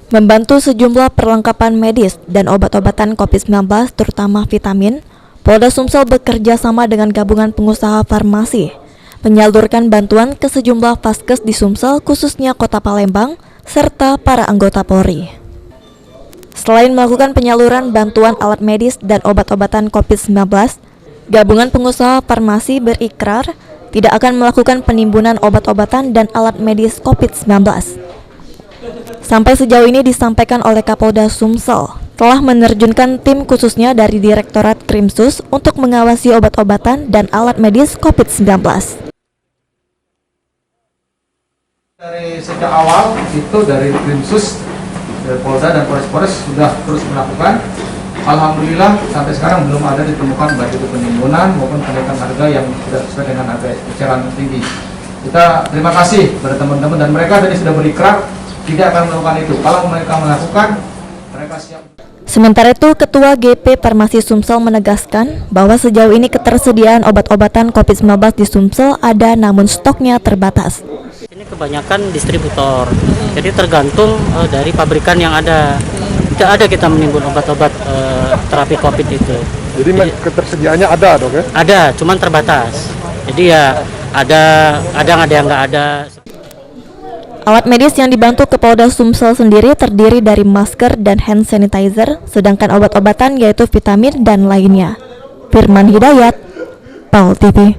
Membantu sejumlah perlengkapan medis dan obat-obatan COVID-19 terutama vitamin, Polda Sumsel bekerja sama dengan gabungan pengusaha farmasi, menyalurkan bantuan ke sejumlah vaskes di Sumsel khususnya Kota Palembang, serta para anggota Polri. Selain melakukan penyaluran bantuan alat medis dan obat-obatan COVID-19, gabungan pengusaha farmasi berikrar tidak akan melakukan penimbunan obat-obatan dan alat medis COVID-19. Sampai sejauh ini disampaikan oleh Kapolda Sumsel telah menerjunkan tim khususnya dari Direktorat Krimsus untuk mengawasi obat-obatan dan alat medis COVID-19. Dari sejak awal itu dari Krimsus, dari Polda dan Polres sudah terus melakukan. Alhamdulillah sampai sekarang belum ada ditemukan baik itu penimbunan maupun kenaikan harga yang tidak sesuai dengan harga eceran tinggi. Kita terima kasih kepada teman-teman dan mereka tadi sudah berikrar tidak akan melakukan itu. Kalau mereka melakukan, mereka siap. Sementara itu, Ketua GP Farmasi Sumsel menegaskan bahwa sejauh ini ketersediaan obat-obatan COVID-19 di Sumsel ada namun stoknya terbatas. Ini kebanyakan distributor, jadi tergantung dari pabrikan yang ada. Tidak ada kita menimbun obat-obat terapi COVID itu. Jadi ketersediaannya ada, Dok ya? Ada, cuman terbatas. Jadi ya ada yang nggak ada. Alat medis yang dibantu ke Polda Sumsel sendiri terdiri dari masker dan hand sanitizer, sedangkan obat-obatan yaitu vitamin dan lainnya. Firman Hidayat, PAL TV.